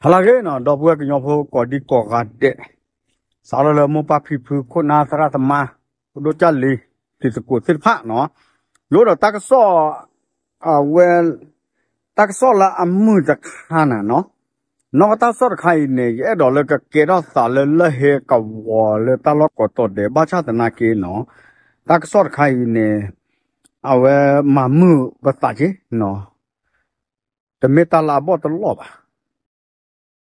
ฮาลาเกนดอกบัวกินยอพอกอดีกอกัดเดสารเลมุปะพิพุคนนาสระธรรมะดูจัลลีที่สกุลศิลปะเนาะโยดตักซ้อเวลตักซ้อละอันมือจะขานะเนาะนอกตักซ้อใครเนี่ยไอ้ดอกเลยก็เกดสารเลยเฮกับวอเลยตลอดก็ตัวเดบ้าชาตินาเกเนาะตักซ้อใครเนี่ยเอาไว้มามือภาษาจีเนาะแต่เมตาลาบอตลอด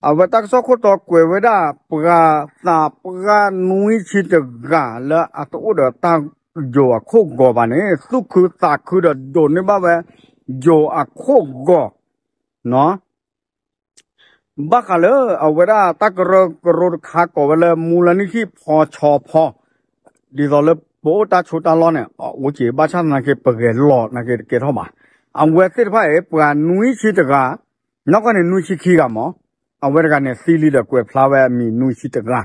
เอาไว้ตักซ้อคนตัวกวยไว้ได้ปลาตาปลานุ้ยชิดกาแล้วอัตโอเดตังโยอะโคกอบานเนี่ยสุคือตาคือเดโดนเนี่ยบ้าเว้โยอะโคกอเนาะบักเลยเอาไว้ได้ตักรถขากอบเลยมูลนิธิพอชอพอดีต่อเลยโบตาชุดตาล้อเนี่ยโอ้จีบ้าชาตินักเก็บเปลือกหลอดนักเก็บเข้ามาเอาไว้ที่พ่อเอ๋ปลานุ้ยชิดกานอกจากนี้นุ้ยชิขี้กันมั้งเอาไว้กันเนี่ยซีรีส์เด็กเว็บพลาวเวอร์มีนุ้ยชิดกา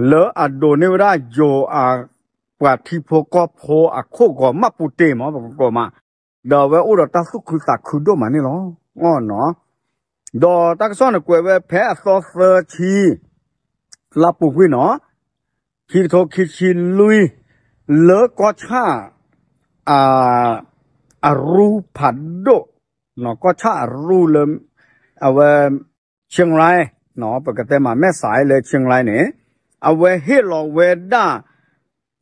เลออะโดนเนี่ยว่าโยอะปลาที่พก็พออะโคก็มาปุเตมั้งก็มาเดี๋ยวว่าอุดตักสุคือตักคือโดมันนี่หรออ๋อเนาะดอตักซ้อนกวยเวแพ้ซอสชีลาปุกวิเนาะคิดโทคิดชินลุยเลอก็ชาอารูผัดโดเนาะก็ชารูเลมเอาไว้เชียงรายเนาะปกติมาแม่สายเลยเชียงรายเนี่ยเอาไว้เฮลอเวด้า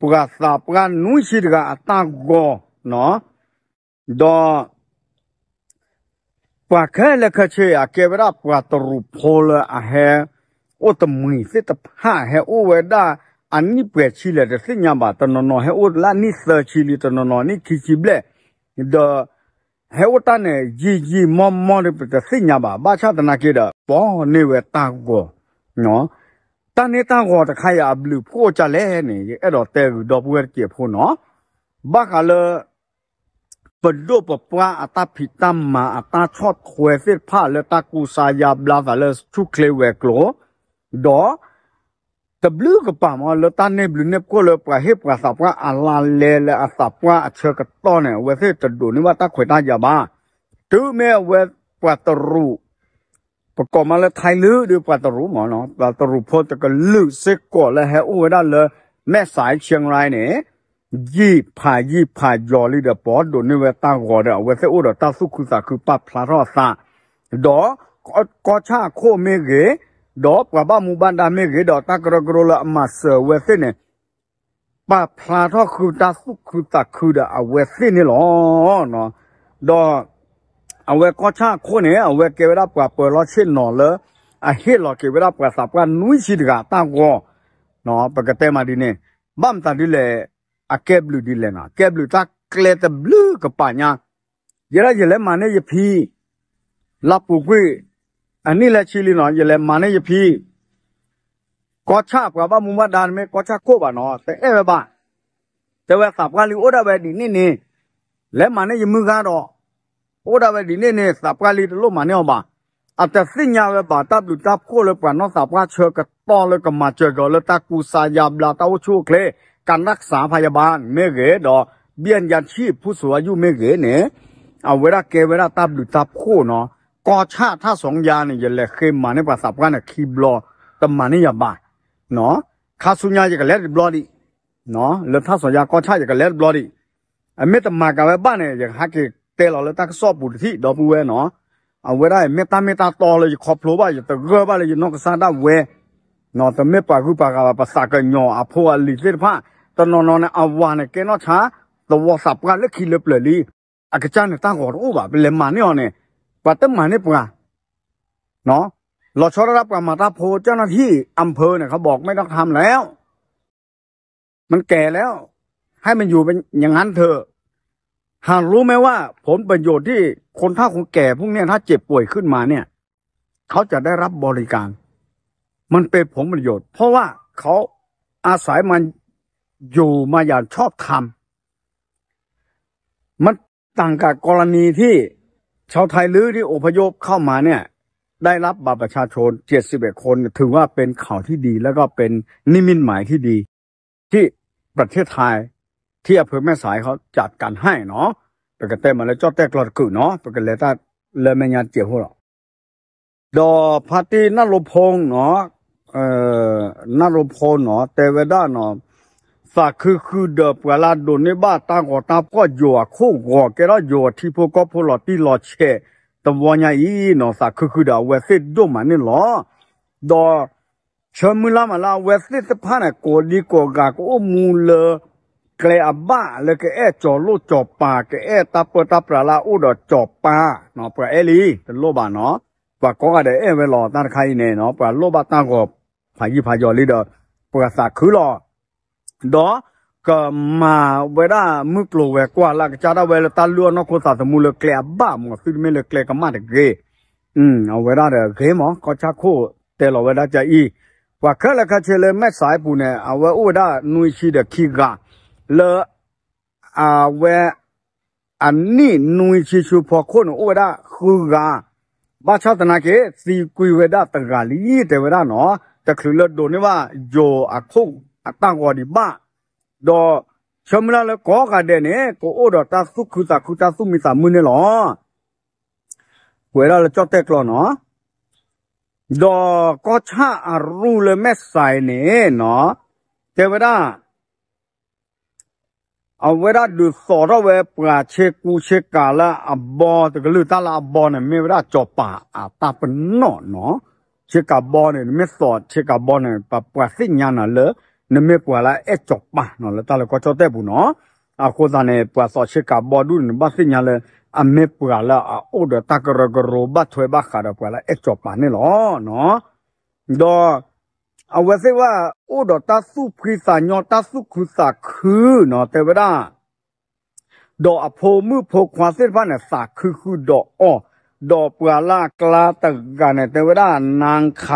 ปกติปกตินุ้ยชิดกาตากอเนาะดอปากแค่เล็กเชียเก็บรับปากตรูพอลอะเฮโอตมือสิตผ้าเฮโอเวด้าอันนี้เปิดชิลเลยสิญาบัตนนอเฮโอลานิเซอร์ชิลิตนนอนี่คิจิเบลเดอเฮโอตันเนี่ยจีมอมเนี่ยเป็นสิญาบัตบ้าชาตินักเก็ตปอเนี่ยเวตากอเนาะตอนนี้ตากอจะใครอับลูพูดจะเล่เนี่ยไอ้ดอกเตอร์ดอกบัวเก็บพูเนาะบ้ากันเลยปดูปปว่าอัตาพิตามมาอัตาชอดควยเสียผ้าเลตากูสายาบลาฟาเลชุเคลเวกโลดอตบลูกป่ามาเลตาเนบลูเนบก็เลยปะเฮปะสับว่าอัลลาเลอาสับว่าเชื่อกต้อนเนี่ยเวเสจะดูนี่ว่าตาขวยตายาบ้าตัวแม่เวปัตรูประกอบมาเลยไทยลือดูปัตรูหมอเนาะปัตรูพอจะก็ลือเสกก่อนแล้วเฮโอเวด้าเลยแม่สายเชียงรายเนี่ยยี่พายอลีเดปอดโดนนี่เวตากอเดเวเซอุดตาสุขุสาคือปับพลารอสาดอกอชาโคเมเกดอกว่าบ้ามูบันดาเมเกดอตากรกรละมาเสเวเซเนี่ยปับพลารอคือตาสุขุสาคือเดอเวเซนี่หรอเนาะดอเอาเวกอชาโคเนี่ยเอาเวเกเวลาปะเปิดล้อเช่นหนอเลยอะเฮลอเกเวลาปะสับกันนุ้ยชิดกาตากอเนาะปกติมาดีเนี่ยบ้ามตาดีเลยอะแกบลูดีเลยนะแกบลูตาเคลตบลูกับปัญญาเยอะๆมาเนี่ยยพีลาปุกุยอันนี้แหละชิลิเนาะเยอะๆมาเนี่ยยพีก็ชาบกับว่ามุมว่าดานไม่ก็ชาโคบะเนาะแต่เอ๊ะบ้าแต่ว่าสับกันลิโอดาเวดีนี่แล้วมาเนี่ยยมือกันดอกโอดาเวดีนี่สับกันลิโลมาเนี่ยบ้าอาจจะสิ่งยาวแบบบ้าตับลูตับโคเลยป่ะเนาะสับกันเชื่อกับตอเลยกับมาเจอกันแล้วตากูสายาบลาตาอุชูเคลการรักษาพยาบาลเมเกดอเบี้ยยังชีพผู้สูงอายุเมเกเนี่ยเอาเวลาเกเวลาตับหรือตับโคเนาะกอชาถ้าสองยาเนี่ยอย่าเละเข้มมาในภาษาพกันเนี่ยคีบลอตมานี่อย่าบ้าเนาะข้าสุญญาจะกันเล็ดบลอดีเนาะแล้วถ้าสองยากอชาจะกันเล็ดบลอดีไอ้เมตมากับไอ้บ้านเนี่ยอย่างฮักเกเตลแล้วตักสอบบุตรที่ดอกบัวเนาะเอาเวลาเมตาต่อเลยขอบโลบ้าอย่าตะเกอบ้าเลยอย่านอกซาด้าเวเนาะแต่เมปากุปากาภาษากันยออภัวลิเสผ้าตอนนอนเนี่ยอาวานเนี่ยแกนอช้าตัวสับกันเล็กขี้เล็บเลยลีอากาศเนี่ยตั้งหัวโอ้บ่าเป็นเลมันเนี่ยเนี่ยปัตตมันเนี่ยปะเนาะเราชอบรับกับมาตาโพเจ้าหน้าที่อำเภอเนี่ยเขาบอกไม่ต้องทำแล้วมันแก่แล้วให้มันอยู่เป็นอย่างนั้นเถอะหากรู้ไหมว่าผลประโยชน์ที่คนเฒ่าคนแก่พวกเนี้ยถ้าเจ็บป่วยขึ้นมาเนี่ยเขาจะได้รับบริการมันเป็นผลประโยชน์เพราะว่าเขาอาศัยมันอยู่มาอย่างชอบธรรมมันต่างกับกรณีที่ชาวไทยลื้อที่อพยพเข้ามาเนี่ยได้รับบัตรประชาชน71 คนถือว่าเป็นข่าวที่ดีแล้วก็เป็นนิมิตหมายที่ดีที่ประเทศไทยที่อำเภอแม่สายเขาจัดการให้เนาะปกติมาแล้วจอดแต่กลอดกือเนาะปกติแล้วถ้าเลยไม่งานเจียวพวกเรา ดอพาตีนรพงษ์เนาะนรพงษ์เนาะแต่เวลาเนาะสักคือเดปลาโดนในบ้านตางก็ตาก็อยู่อ่ะคู่ก็แกเราอยู่ที่พวกก็พวกเราที่เราเช่แต่วันนี้เนาะสักคือเดเวสิดูมันนี่หรอดอชมุลามาลาเวสิสพานะกูดีกูกากูมูลเกลอบ้าเลยก็จอลูจอปาก็ตาเปตาปลาอุดจอปาเนาะปลาลีเป็นโลบาเนาะปลาก็ได้เวลาตาใครเนี่ยเนาะปลาโลบาตาก็พาพายอลีเดอปลาสักคือหรอดอก็มาเวลามึกโลเวกว่าละก็จะได้เวลาตาลัวเนาะคนสัตว์มูลเกลอบ้ามันก็ไม่เลยเกลก็มาเด็กเกเอาเวลาเด็กเกมั้งก็ชักคู่แต่เราเวลาจะว่าแค่ละก็เชลไม่สายปูเนี่ยเอาไว้อุดานุยชีเด็กขี้กาเลเอาไว้อันนี้นุยชีชูพอคนอุดาคือกาบ้าชาตนาเกสีกุยเวดาตะกาลีแต่เวลาเนาะแต่คือเลือดโดนนี่ว่าโยอักคงอักตั้งกว่าดีบ้าดอชมละแล้วก็กันเดเนี่ยก็อุดาตาสุขุตาสุมิสามุนเนี่ยหรอเวลาเราจอดเตกลอเนาะดอก็ชาอารูเลยแม่ใส่เนี่ยเนาะแต่เวลาเอาเวลาดูสอระเวปลาเชกูเชกาละอบอแต่ก็ลือตาละอบอเนี่ยไม่เวลาจบป่าตาเป็นนอเนาะเชกาบอเนี่ยไม่สอดเชกาบอเนี่ยปลาสิ่งยันน่ะเลยเนี่ยไม่ปลาละจบป่าเนาะแล้วตาละก็จบได้บุเนาะคนตาเนี่ยปลาสอดเชกาบอดูเนี่ยบ้าสิ่งยันเลยไม่ปลาละโอ้เดตากระกระบัดถอยบักขาดปลาละจบป่านี่หรอเนาะดอเอาไว้สิว่าโอ้ดอตาสุพิสานยอตาสุขุสาคือเนาะแต่เวลาดอกโพมือโพความเส้นพันเนี่ยสักคือดอกดอกปลาลากลาตะกันเนี่ยแต่เวลานางค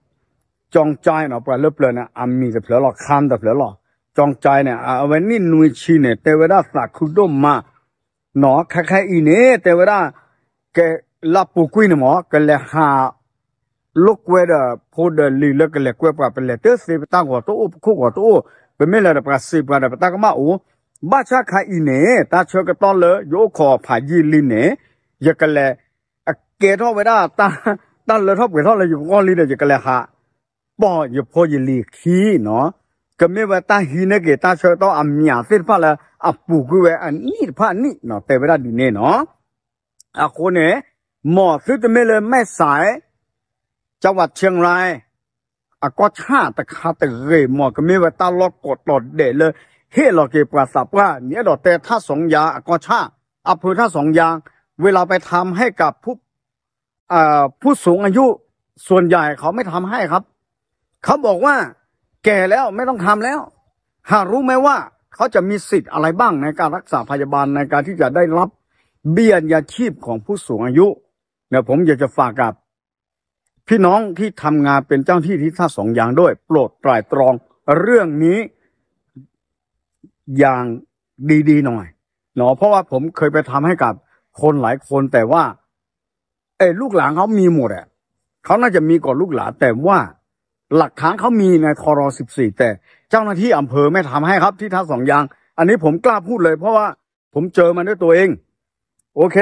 ำจองใจเนาะปลาเลือเปลือยเนี่ยมีแต่เปลือยหรอกคำแต่เปลือยหรอกจองใจเนี่ยเอาไว้นี่นุยชีเนี่ยแต่เวลาสักคือดมมาเนาะคล้ายๆอีเนี่ยแต่เวลาแกลับปูกุยเนี่ยหมอก็เลยหาลูกเวดโพเดลีเลิกก็เลยกวยปลาเป็นเลยเตอร์ซีไปตั้งหัวตู้คู่หัวตู้เป็นไม่เลยปลาซีปลาไปตั้งก็มาบ้าชาขายอีเน่ตาเชื่อก็ตอนเลยโยคอผ่ายีลีเน่ยกเลยเกท่อไปได้ตาเลยท่อเกท่อเลยอยู่ก้อนลีเดยกเลยหาป้ออยู่พอยีลีขี้เนาะก็ไม่ว่าตาฮีเนเกตาเชื่อต้องอามียสิ้นฟ้าละปูกุเวอันนี้ผ้านี่เนาะแต่เวลาดีเน่เนาะคนเนี่ยหมอซื้อจะไม่เลยไม่สายจังหวัดเชียงรายก็ชาตะคาตะเรหมอก็ไม่ว่าตาล็อกกดตอดเดเลยเฮ้เราเก็บปลาสับว่าเนี่ยดอกแต่ถ้าสองยาก็ชาอำเภอถ้าสองยางเวลาไปทำให้กับผู้สูงอายุส่วนใหญ่เขาไม่ทำให้ครับเขาบอกว่าแก่แล้วไม่ต้องทำแล้วหากรู้ไหมว่าเขาจะมีสิทธิ์อะไรบ้างในการรักษาพยาบาลในการที่จะได้รับเบี้ยยาชีพของผู้สูงอายุเนี่ยผมอยากจะฝากกับพี่น้องที่ทำงานเป็นเจ้าที่ที่ท่าสองยางด้วยโปรดไตร่ตรองเรื่องนี้อย่างดีๆหน่อยเนาะเพราะว่าผมเคยไปทำให้กับคนหลายคนแต่ว่าลูกหลานเขามีหมดเขาน่าจะมีก่อนลูกหลานแต่ว่าหลักฐานเขามีในทร14แต่เจ้าหน้าที่อำเภอไม่ทำให้ครับที่ท่าสองยางอันนี้ผมกล้าพูดเลยเพราะว่าผมเจอมันด้วยตัวเองโอเค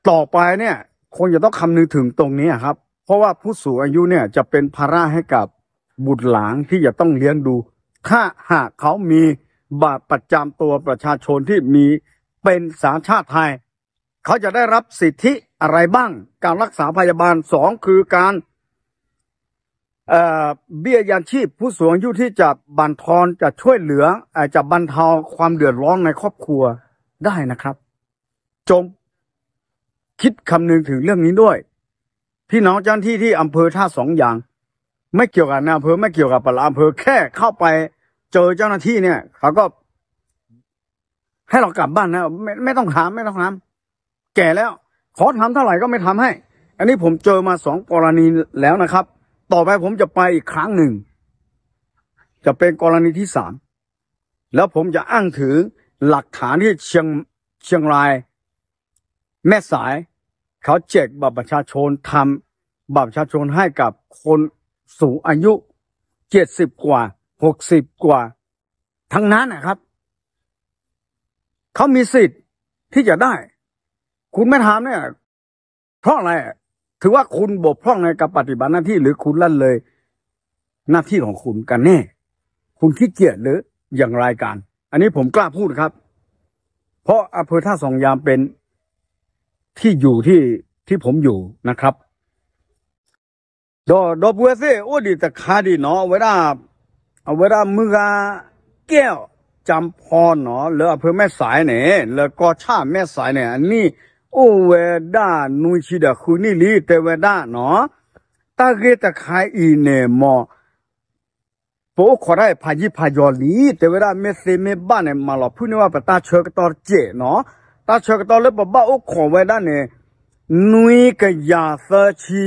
ต่อไปเนี่ยคงจะต้องคำนึงถึงตรงนี้ครับเพราะว่าผู้สูงอายุเนี่ยจะเป็นภาระให้กับบุตรหลานที่จะต้องเลี้ยงดูถ้าหากเขามีบัตรประจำตัวประชาชนที่มีเป็นสัญชาติไทยเขาจะได้รับสิทธิอะไรบ้างการรักษาพยาบาล2คือการเบี้ยยังชีพผู้สูงอายุที่จะบั่นทอนจะช่วยเหลือจะบรรเทาความเดือดร้อนในครอบครัวได้นะครับจงคิดคำนึงถึงเรื่องนี้ด้วยพี่น้องเจ้าหน้าที่ที่อำเภอท่าสองอย่างไม่เกี่ยวกับนายอำเภอไม่เกี่ยวกับปลัดอำเภอแค่เข้าไปเจอเจ้าหน้าที่เนี่ยเขาก็ให้เรากลับบ้านนะไม่ต้องถามแก่แล้วขอทำเท่าไหร่ก็ไม่ทำให้อันนี้ผมเจอมา2 กรณีแล้วนะครับต่อไปผมจะไปอีกครั้งหนึ่งจะเป็นกรณีที่3แล้วผมจะอ้างถึงหลักฐานที่เชียงรายแม่สายเขาแจกบัตรประชาชนทำบัตรประชาชนให้กับคนสูงอายุ70กว่า60กว่าทั้งนั้นนะครับเขามีสิทธิ์ที่จะได้คุณไม่ทำเนี่ยเพราะอะไร ถือว่าคุณบกพร่องในการปฏิบัติหน้าที่หรือคุณละเลยหน้าที่ของคุณกันแน่คุณขี้เกียจหรืออย่างไรกันอันนี้ผมกล้าพูดครับเพราะอำเภอท่าสองยามเป็นที่อยู่ที่ผมอยู่นะครับดอบัวเซ่โอ้ดีแต่คาดีเนาะเวลามือกาแก้วจำพรเนาะแล้วอำเภอแม่สายเนี่ยแล้วก็ชาแม่สายเนี่ยอันนี้โอเวด้านุยชิดะคุนี่ลีเตเวด้าเนาะตาเกตะคายอีเนี่ยมอโปขอได้พายิพายอลีเตเวด้าเมเซเมบ้านเนี่ยมาหลอกพูดนี่ว่าปตาเชกตอเจเนาะตาเชกตอเลยบ้าโอขอเวด้าเนี่ยนุยกะยาเซชี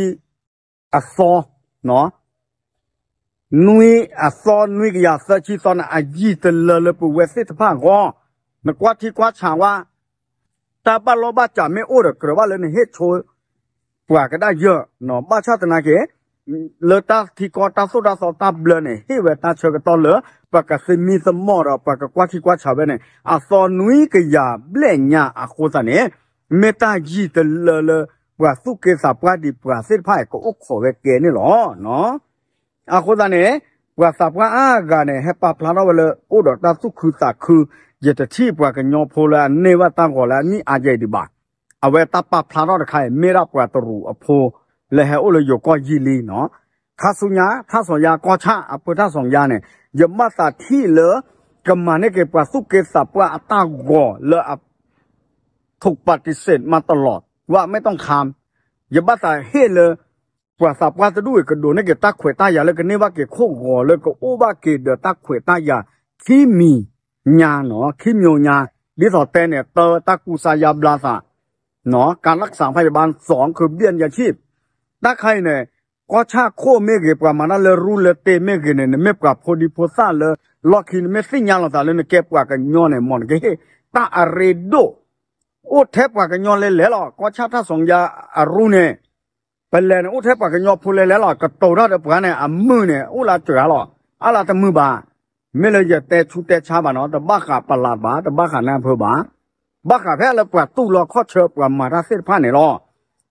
อซอเนาะนุยอซอนุยกะยาเซชีซอนะอายีตเลปุเวสิทพางอนักว่าที่กว่าชาว่าตาบ้าโลบ้าจ่าไม่โอ้เด็กกระว่าเลยเนี่ยเฮ็ดโชว์กว่าก็ได้เยอะเนาะบ้าชาตินาเกเลตาที่กอตาสุดาสตาเบลเนี่ยเฮเวตาเชกตอเลปากกาซิมีสมอร์ปากกากว่าที่กว่าชาวเวเนี่ยอซอนุยกะยาเบลญาอโคซาเนี่ยเมตายีตเลปราสุเกษาปราดิปราสิทธิ์ไพ่ก็อุกขอเวเกนี่หรอเนาะอาโคตาเนี่ยปราสับว่าอากาเนี่ยให้ปาพลานเอาเลยอุดตาสุคือตาคือเยตที่ปรากันยอโพลาเนวตังก่อแล้วนี่อาเจดิบาเอาไว้ตาปาพลานเอาใครเมรับปราตรูอโพเลยให้อุลยก็ยีลีเนาะข้าสุญญาท่าสองยาก็ชาอภท่าสองยาเนี่ยยมาตาที่เลอกำมาเนี่ยเก็บปราสุเกษาปราตาก่อเลอถูกปฏิเสธมาตลอดว่าไม่ต้องคำอย่าบ้าแต่เฮ้เลยกว่าสับว่าจะด้วยกระโดดนี่เกิดตาขวยตายาแล้วก็นี่ว่าเกิดโคกหัวแล้วก็โอ้ว่าเกิดเดือดตาขวยตายาขี้มีญาเนาะขี้มีญาดิสอเตเนี่ยเตอตากุสายาบลาซาเนาะการรักษาพยาบาลสองคือเบี้ยยาชีพตาใครเนี่ยก็ชาโคเมเกประมาณนั้นเลยรู้เลยเตเมเกเนี่ยไม่ปรับพอดีพอซาเลยล็อกหินไม่สิ่งยาเราแต่เลยเนี่ยเก็บกว่ากันย้อนเนี่ยมอนก็เฮตาอารีโดโอ้เทปกว่ากันยอนเลยแล้วหรอก็ชาติถ้าสองยาอารุเนี่ยเป็นเลยนะโอ้เทปกว่ากันยอพูเลยแล้วหรอก็โตได้เดี๋ยวปานเนี่ยมือเนี่ยโอ้ลาเจ๋อหรออะไรแต่มือบาไม่เลยจะเตะชุดเตะชาบานเนาะแต่บ้าขาปลาบาแต่บ้าขาหน้าเพื่อบาบ้าขาแพ้แล้วปว่าตู้รอข้อเชิญปว่ามาราเสพผ้าเนี่ยหรอ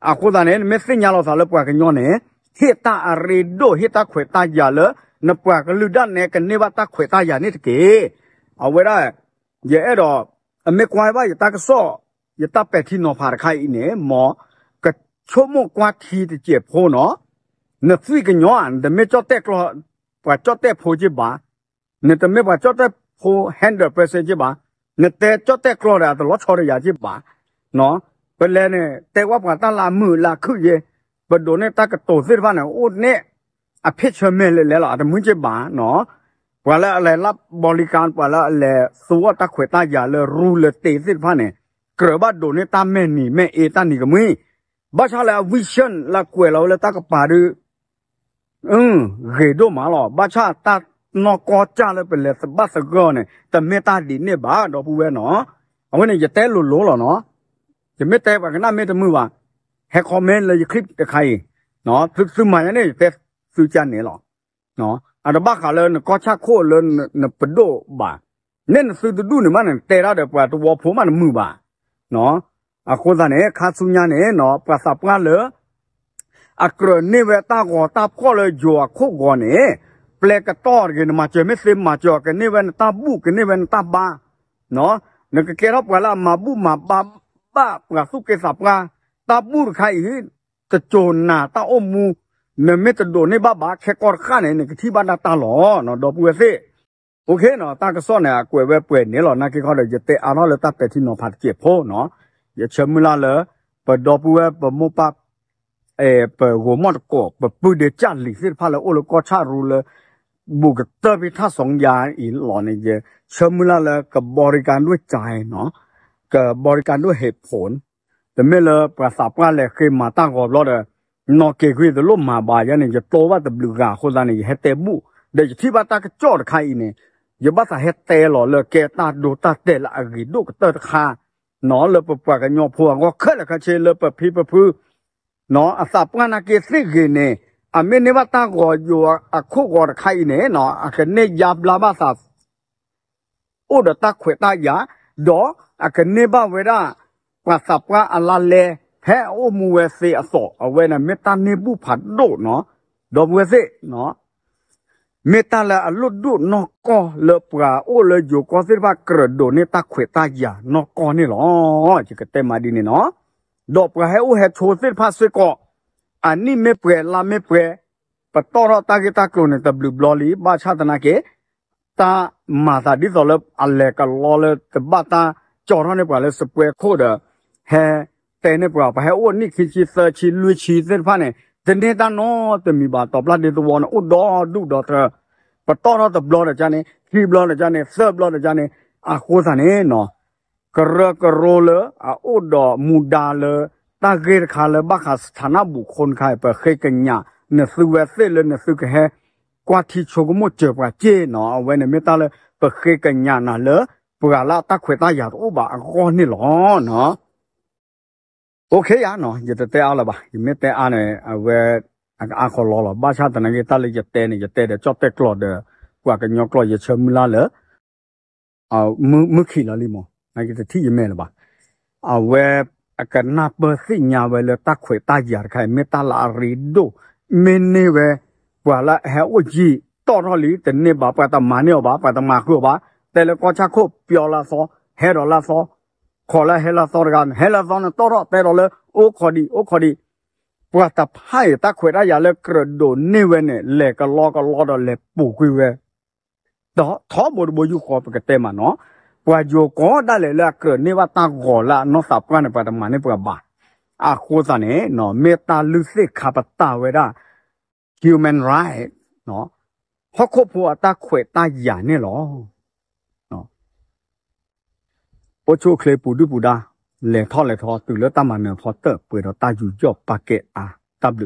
อาคุณตาเนี่ยไม่สิ่งยาเราสารแล้วปว่ากันยอนเนี่ยเฮตาอารีโดเฮตาขวยตายาเลยนับปว่ากันลือด้านเนี่ยกันเนี่ยว่าตาขวยตายานี่ตะเกีเอาไว้ได้เยอะดอกไม่ควายว่าอย่าตากระซ้อยตาเป็ดที่นอพาร์ไข่เนี่ยหมอก็ชั่วโมงกว่าทีจะเจ็บโพเนาะเนื้อฟีกันย้อนแต่ไม่จอดเตะก็ว่าจอดเตะโพจีบ้าเนื้อแต่ไม่ว่าจอดเตะโพ100%จีบ้าเนื้อแต่จอดเตะก็ได้แต่รถชอได้ยาจีบ้าเนาะเป็นแล้วเนี่ยแต่ว่าผ่านตาลามือลาคือเย่ประโดนเนี่ยตากระโตสิฟ้าเนี่ยโอ้เนี่ยอภิเชษเมเลยแล้วแต่มือจีบ้าเนาะว่าแล้วอะไรรับบริการว่าแล้วอะไรสัวตะขวยตายาเลยรู้เลยเตะสิฟ้าเนี่ยเกลือบ้าโดนเนี่ยตาแม่นี่แม่เอตานี่ก็มึงบ้าชาแล้ววิชั่นละกวยเราเลยตากระป่าดูเกดมาหรอบ้าชาตานอกอจ้าเลยเป็นเลยสบ้าสกอเนี่ยแต่เมตาดินเนี่ยบ้าดอกผู้เวเนาะเอาไว้เนี่ยจะเตะหลุดหล่อเนาะจะไม่เตะแบบนั้นไม่แต่มือว่าให้คอมเมนต์เลยคลิปแต่ใครเนาะซื้อมาเนี่ยเตะซื้อจานเนี่ยหรอเนาะอันดับบ้าขาเลยก็ชาโคเลยเนี่ยเป็นโดบ้าเนี่ยซื้อดูเนี่ยมันเตะแล้วเดี๋ยวปว่าตัวผมมันมือบ้าเนาะอาคนท่านเนี่ยข้าสุญญาเนี่ยเนาะประสาทงานเลยอักเรนี่เวตากอตาพ่อเลยจัวคู่กอเนี่ยเปลกต่อกันมาเจอไม่เสมาจัวกันนี่เวนตาบุกันนี่เวนตาบ้าเนาะนึกเกล้าปลามาบุมาบ้าบ้าปลาสุกเกสับกาตาบุใครจะโจรหน้าตาอมูเนี่ยไม่จะโดนในบ้าบ้าแค่กอดข้าเนี่ยที่บ้านตาหล่อเนาะดอกบัวเซ่โอเคเนาะตากระซ้อนเนี่ยกวยเวเปเนี่ยหรอนักเขาเลยจะเตะเอาเนาะเลยตาเป็ดที่นอผัดเจ็บโพเนาะอย่าเชื่อมือละเลยเปิดดอกบัวเปิดมุปับเปิดหัวมอดกอกเปิดปืนเดือดจันหลีกที่พาเลยโอ้แล้วก็ชารูเลยบุกเตอร์พิทักษ์สองยาอีหล่อเนี่ยเชื่อมือละเลยกับบริการด้วยใจเนาะกับบริการด้วยเหตุผลแต่ไม่เลยประสาทว่าเลยเคยมาตั้งกอบรถเลยนอกเกย์คุยแต่ล้มมาบ่ายเนี่ยจะโตว่าแต่บลูกาคนละเนี่ยให้เตะบุเดี๋ยวที่บ้านตากระจอดใครเนี่ยอย่าบ้าแต่ให้เตะหล่อเลยเกตาดูตาเตะละอริดูกเตอร์คาเนาะเลยปะกันยอพวงก็เคยละคาเชเลยปะพี่ปะพื้เนาะอาสาพงานเกสิกเนี่ยอเมนิวัตก็อยู่คู่กอดใครเนี่ยเนาะอันนี้ยาบลาบาสาอุดตาขวยตายาดออันนี้บ้าเวลาว่าสับว่าอัลลาเล แพ้โอมูเวเซอสอเอาไว้นะเมตาเนบุผัดโดเนาะดอกเวเซเนาะเมตาละอลุดดูนอกก็เลปราโอเลอยู่ก็สิว่ากระโดดเนี่ยตาเขวตายานอกก็นี่หรอจะกระเตมาดีนี่เนาะดอกปราให้โอเฮโชสิพาสก็อันนี้ไม่เปรลาไม่เปรปะตอรตากิตากลเนี่ยตะบลูบลอลีบาชาตนาเกตามาตาดิสอลอัลเลกลอเลตบาตาจอรเนี่ยปราเลสเปรโคเดเฮแต่เนี่ยปราไปให้โอนี่คือชีเซอร์ชีลุยชีเส้นผ้าเนี่ยแต่เนี่ยตาโนแต่มีบาตอบลาเดตัวนะอุดอดูดอเธอปะตอรตะบลอเดจานี่คีบลอเดจานี่เซอร์บลอเดจานี่อาโคสันเนี่ยเนาะกระกระโรเลอาอุดอมูดาเลตาเกรคาเลบักสถานะบุคคลใครเปิดเคยกันเนี่ยเนี่ยสุเวเซเลเนี่ยสุกเฮกว่าที่โชกมุเจปะเจเนาะเอาไว้เนี่ยไม่ตาเลยเปิดเคยกันเนี่ยนะเลยปราละตาเขวตายาโอบะก้อนนี่หรอเนาะโอเคอ่ะเนาะจะเตะเอาละบ่ยังไม่เตะอ่ะเนี่ยเอาไว้อาขอรอละบ้าชาตินั้นก็ตาเลยจะเตะเนี่ยจะเตะเดี๋ยวจอดเตะกลอดเด้อกว่ากันยอกลอดจะเชื่อมือละเลยเอามือขี้ละลิมอนั่นก็จะที่ยังไม่ละบ่เอาไว้กันนับเบอร์สิ่งยาไว้เลยตาเขวตายาใครไม่ตาละรีดูเมนี่เว้กว่าละเฮอจีต่อทอลีแต่เนี่ยบ่ปะตามาเนี่ยบ่ปะตามาคือบ่แต่แล้วก็ชักโคเปียวละซอเฮดอละซอขอละเฮละซอกันเฮละซอนะต่อรอแต่รอเลยโอ้ขอดีปว่าตาไพ่ตาเขวตายาเลยกระโดดนี่เว้เนี่ยแหลกก็รอดเลยปู่กุยเว้ต่อท้อบดบ่อยู่ขอปกติมาเนาะว่าอยู่ก็ได้เลยละเกิดนี่ว่าตาขอละเนาะสับกันปะตามาเนี่ยปว่าบ่อาโคซะเนี่ยเนาะเมตาลุสิคาปตาเวดา human right เนาะเพราะครอบครัวตาเขวตายาเนี่ยหรอเนาะโอโชเคลปูดูปูดาเลยทอตื่นแล้วตามันเนี่ยพอเตอร์เปิดเราตาอยู่ยอบปากเกตอาตับลึ